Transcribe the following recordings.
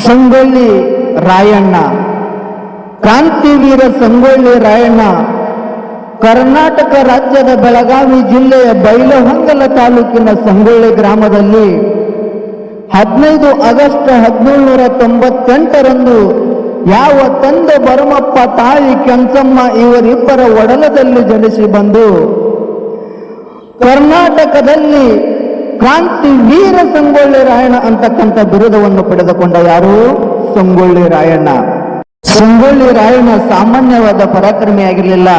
ಸಂಗೊಳ್ಳಿ ರಾಯಣ್ಣ, ಕ್ರಾಂತಿವೀರ ಸಂಗೊಳ್ಳಿ ರಾಯಣ್ಣ ಕರ್ನಾಟಕ ರಾಜ್ಯದ ಬೆಳಗಾವಿ ಜಿಲ್ಲೆಯ ಬೈಲಹೊಂಗಲ ತಾಲೂಕಿನ ಸಂಗೊಳ್ಳಿ ಗ್ರಾಮದಲ್ಲಿ 15 ಆಗಸ್ಟ್ 1798ರಂದು ಯಾವ ತಂದೆ ಭರಮಪ್ಪ ತಾಯಿ ಕೆಂಚಮ್ಮ ಇವರಿಬ್ಬರ ಒಡಲದಲ್ಲಿ ಜನಿಸಿ ಬಂದು ಕರ್ನಾಟಕದಲ್ಲಿ ಕ್ರಾಂತಿ ವೀರ ಸಂಗೊಳ್ಳಿ ರಾಯಣ್ಣ ಅಂತಕ್ಕಂಥ ಬಿರುದವನ್ನು ಪಡೆದುಕೊಂಡ ಯಾರು? ಸಂಗೊಳ್ಳಿ ರಾಯಣ್ಣ. ಸಂಗೊಳ್ಳಿ ರಾಯಣ್ಣ ಸಾಮಾನ್ಯವಾದ ಪರಾಕ್ರಮಿಯಾಗಿರಲಿಲ್ಲ.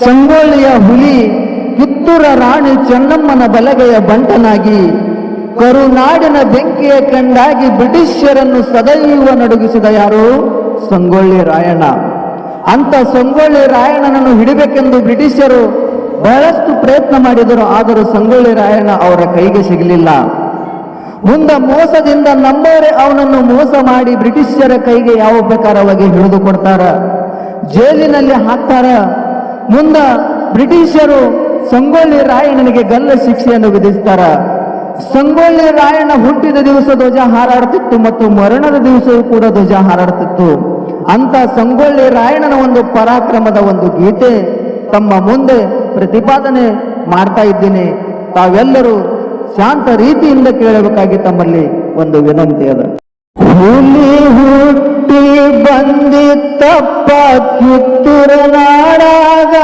ಸಂಗೊಳ್ಳಿಯ ಹುಲಿ ಕಿತ್ತೂರ ರಾಣಿ ಚೆನ್ನಮ್ಮನ ಬಲಗೈಯ ಬಂಟನಾಗಿ ಕರುನಾಡಿನ ಬೆಂಕಿಯ ಕಂಡಾಗಿ ಬ್ರಿಟಿಷರನ್ನು ಸದೈವ ನಡುಗಿಸಿದ ಯಾರು? ಸಂಗೊಳ್ಳಿ ರಾಯಣ್ಣ. ಅಂತ ಸಂಗೊಳ್ಳಿ ರಾಯಣ್ಣನನ್ನು ಹಿಡಿಬೇಕೆಂದು ಬ್ರಿಟಿಷರು ಬಹಳಷ್ಟು ಪ್ರಯತ್ನ ಮಾಡಿದರು. ಆದರೂ ಸಂಗೊಳ್ಳಿ ರಾಯಣ್ಣ ಅವರ ಕೈಗೆ ಸಿಗಲಿಲ್ಲ. ಮುಂದೆ ಮೋಸದಿಂದ ನಮ್ಮವರೇ ಅವನನ್ನು ಮೋಸ ಮಾಡಿ ಬ್ರಿಟಿಷರ ಕೈಗೆ ಯಾವ ಪ್ರಕಾರವಾಗಿ ಹಿಡಿದು ಕೊಡ್ತಾರ, ಜೈಲಿನಲ್ಲಿ ಹಾಕ್ತಾರ. ಮುಂದೆ ಬ್ರಿಟಿಷರು ಸಂಗೊಳ್ಳಿ ರಾಯಣ್ಣನಿಗೆ ಗಲ್ಲ ಶಿಕ್ಷೆಯನ್ನು ವಿಧಿಸ್ತಾರ. ಸಂಗೊಳ್ಳಿ ರಾಯಣ್ಣ ಹುಟ್ಟಿದ ದಿವಸ ಧ್ವಜ ಹಾರಾಡ್ತಿತ್ತು ಮತ್ತು ಮರಣದ ದಿವಸವೂ ಕೂಡ ಧ್ವಜ ಹಾರಾಡ್ತಿತ್ತು. ಅಂತ ಸಂಗೊಳ್ಳಿ ರಾಯಣ್ಣನ ಒಂದು ಪರಾಕ್ರಮದ ಒಂದು ಗೀತೆ ತಮ್ಮ ಮುಂದೆ ಪ್ರತಿಪಾದನೆ ಮಾಡ್ತಾ ಇದ್ದೀನಿ. ತಾವೆಲ್ಲರೂ ಶಾಂತ ರೀತಿಯಿಂದ ಕೇಳಬೇಕಾಗಿ ತಮ್ಮಲ್ಲಿ ಒಂದು ವಿನಂತಿ ಅದ. ಹುಲಿ ಹುಟ್ಟಿ ಬಂದಿತ್ತಪ್ಪ ಕಿತ್ತೂರ ನಾಡಾಗ,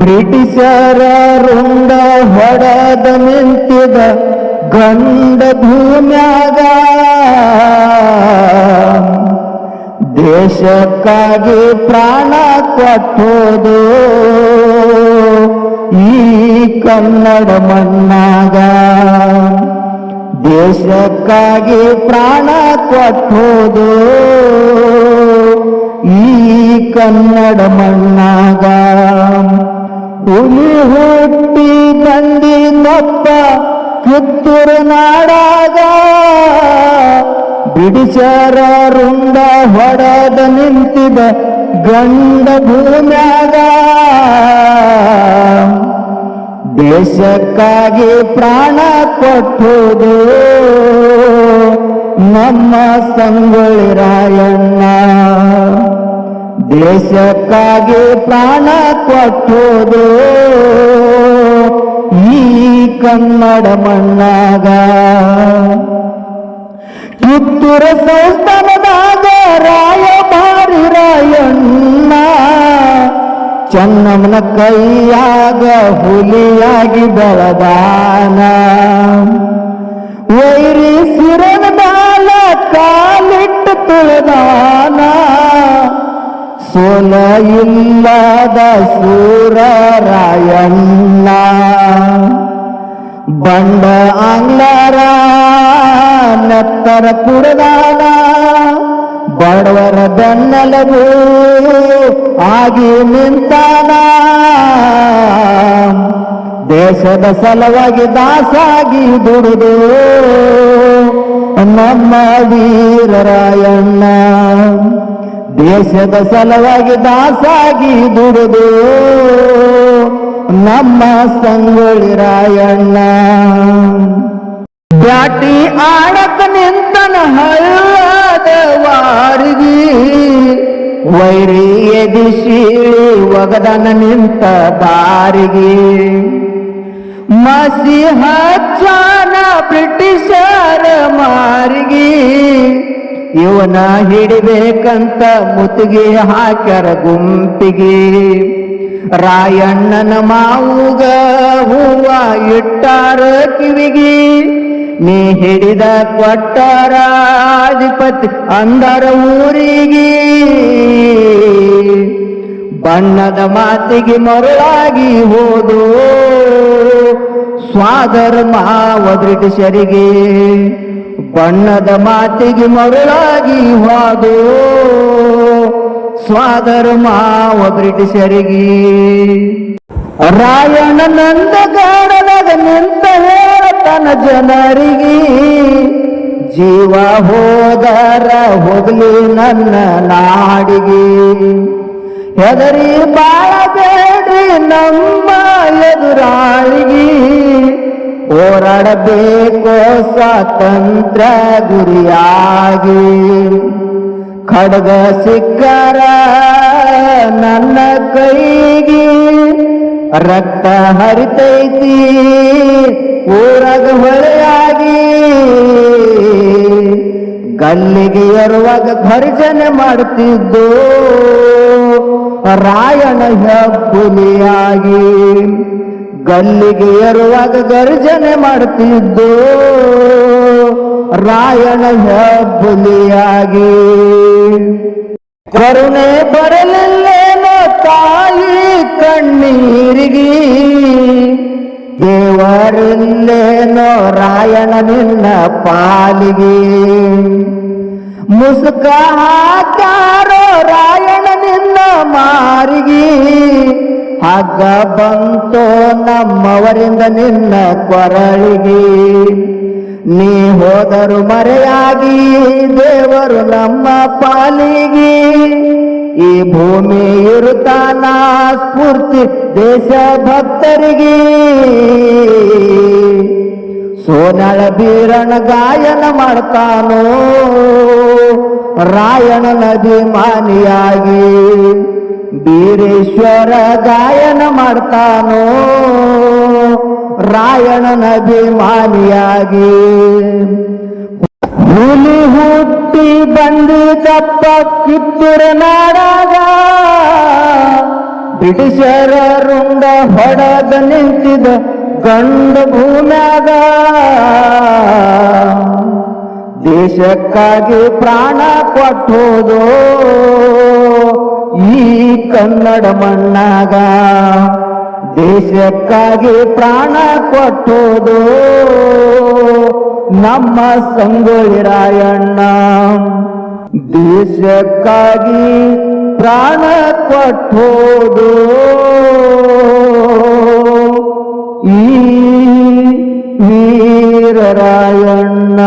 ಬ್ರಿಟಿಷರ ರುಂಡ ಹೊಡೆದ ನಿಂತಿದ ಗಂಡ ಭೂಮ್ಯಾಗ, ದೇಶಕ್ಕಾಗಿ ಪ್ರಾಣ ಕೊಟ್ಟೋದು ಈ ಕನ್ನಡ ಮಣ್ಣಾಗ, ದೇಶಕ್ಕಾಗಿ ಪ್ರಾಣ ಕೊಟ್ಟೋದು ಈ ಕನ್ನಡ ಮಣ್ಣಾಗ. ಹುಲಿ ಹುಟ್ಟಿ ಬಂದಿನೊಪ್ಪ ಕಿತ್ತೂರ ನಾಡಾಗ, ಬ್ರಿಟಿಷರ ರುಂಡ ಹೊಡೆದ ನಿಂತಿದ ಗಂಡ ಭೂಮ್ಯಾಗ, ದೇಶಕ್ಕಾಗಿ ಪ್ರಾಣ ಕೊಟ್ಟೋದು ನಮ್ಮ ಸಂಗೊಳ್ಳಿ ರಾಯಣ್ಣ, ದೇಶಕ್ಕಾಗಿ ಪ್ರಾಣ ಕೊಟ್ಟೋದು ಈ ಕನ್ನಡ ಮಣ್ಣಾಗ. ಕಿತ್ತೂರ ಸಂಸ್ಥಾನದಾಗ ರಾಯಭಾರಿ ರಾಯಣ್ಣ, ಚೆನ್ನಮ್ಮನ ಕೈಯಾಗ ಹುಲಿಯಾಗಿ ಬೆಳದಾನ, ವೈರಿ ಸಿರನ ಬಾಲ ಕಾಲಿಟ್ಟು ತುಳಿದಾನ, ಸೋಲ ಇಲ್ಲದ ಸೂರ ರಾಯಣ್ಣ, ಬಂಡ ಆಂಗ್ಲರ ನೆತ್ತರ ಕುಡದಾನ, ಬಡವರ ಬೆನ್ನೆಲುಬು ಆಗಿ ನಿಂತಾನ, ದೇಶದ ಸಲುವಾಗಿ ದಾಸಾಗಿ ದುಡಿದು ನಮ್ಮ ವೀರರಾಯಣ್ಣ, ದೇಶದ ಸಲುವಾಗಿ ದಾಸಾಗಿ ದುಡಿದು ನಮ್ಮ ಸಂಗೊಳ್ಳಿ ರಾಯಣ್ಣ. ಬ್ಯಾಟಿ ಆಡಕ ನಿಂತನ ಹಳ್ಳದ ವಾರಿಗಿ, ವೈರಿ ಎದಿಶೀಳಿ ಒಗದನ ನಿಂತ ದಾರಿಗೆ, ಮಸಿ ಹಚ್ಚಾನ ಬ್ರಿಟಿಷರ ಮಾರಿಗೆ, ಇವನ ಹಿಡಿಬೇಕಂತ ಮುತ್ತಿಗೆ ಹಾಕ್ಯಾರ ಗುಂಪಿಗೆ, ರಾಯಣ್ಣನ ಮಾವುಗ ಹೂವ ಇಟ್ಟಾರ ಕಿವಿಗೆ, ನೀ ಹಿಡಿದ ಕೊಟ್ಟಾರ ಅಧಿಪತಿ ಅಂದರ ಊರಿಗೆ, ಬಣ್ಣದ ಮಾತಿಗೆ ಮರುಳಾಗಿ ಹೋದು ಸ್ವಾದರ ಮಾವ ಬ್ರಿಟಿಷರಿಗೆ, ಬಣ್ಣದ ಮಾತಿಗೆ ಮರುಳಾಗಿ ಹೋದು ಸ್ವಾದರ ಮಾವ ಬ್ರಿಟಿಷರಿಗೆ. ರಾಯಣ್ಣ ನಂದಗಾಡದಾಗ ನಿಂತ ಹೇಳ್ತಾನ ಜನರಿಗೆ, ಜೀವ ಹೋದರ ಹೋಗ್ಲಿ ನನ್ನ ನಾಡಿಗೆ, ಹೆದರಿ ಬಾಳಬೇಡಿ ನಮ್ಮ ಎದುರಾಳಿಗೆ, ಹೋರಾಡಬೇಕೋ ಸ್ವಾತಂತ್ರ್ಯ ಗುರಿಯಾಗಿ. ಖಡ್ಗ ಸಿಕ್ಕರ ನನ್ನ ಕೈಗೆ ರಕ್ತ ಹರಿತೈತಿ ಊರಾಗ ಹೊಳೆಯಾಗಿ. ಗಲ್ಲಿಗೆ ಏರುವಾಗ ಗರ್ಜನೆ ಮಾಡ್ತಿದ್ದೋ ರಾಯಣ ಹೆಬ್ಬುಲಿಯಾಗಿ. ಗಲ್ಲಿಗೆ ಏರುವಾಗ ಗರ್ಜನೆ ಮಾಡ್ತಿದ್ದೋ ರಾಯಣ ಹೆಬ್ಬುಲಿಯಾಗಿ. ಕರುಣೆ ಬರಲಿಲ್ಲೇನೋ ತಾಯಿ ಕಣ್ಣೀರಿಗೆ, ದೇವರಿಲ್ಲೇನೋ ರಾಯಣ ನಿನ್ನ ಪಾಲಿಗೆ. ಮುಸುಕ ಹಾಕಾರೋ ರಾಯಣ ನಿನ್ನ ಮಾರಿಗೆ, ಹಗ್ಗ ಬಂತೋ ನಮ್ಮವರಿಂದ ನಿನ್ನ ಕೊರಳಿಗೆ. ನೀ ಹೋದರು ಮರೆಯಾಗಿ ದೇವರು ನಮ್ಮ ಪಾಲಿಗೆ. ಈ ಭೂಮಿ ಇರುತ್ತಾನ ಸ್ಫೂರ್ತಿ ದೇಶ ಭಕ್ತರಿಗೆ. ಸೋನಾಳ ಬೀರಣ ಗಾಯನ ಮಾಡ್ತಾನೋ ರಾಯಣನ ಅಭಿಮಾನಿಯಾಗಿ. ಬೀರೇಶ್ವರ ಗಾಯನ ಮಾಡ್ತಾನೋ ರಾಯಣನ ಅಭಿಮಾನಿಯಾಗಿ. ಹುಲಿ ಹುಟ್ಟಿ ಬಂದಿದ್ದಪ್ಪ ಕಿತ್ತೂರ ನಾಡಾಗ, ಬ್ರಿಟಿಷರ ರುಂಡ ಹೊಡೆದ ನಿಂತಿದ ಗಂಡ ಭೂಮ್ಯಾಗ. ದೇಶಕ್ಕಾಗಿ ಪ್ರಾಣ ಕೊಟ್ಟೋದೋ ಈ ಕನ್ನಡ ಮಣ್ಣಾಗ. ದೇಶಕ್ಕಾಗಿ ಪ್ರಾಣ ಕೊಟ್ಟೋದು ನಮ್ಮ ಸಂಗೊಳ್ಳಿ ರಾಯಣ್ಣ. ದೇಶಕ್ಕಾಗಿ ಪ್ರಾಣ ಕೊಟ್ಟೋದು ಈ ವೀರ ರಾಯಣ್ಣ.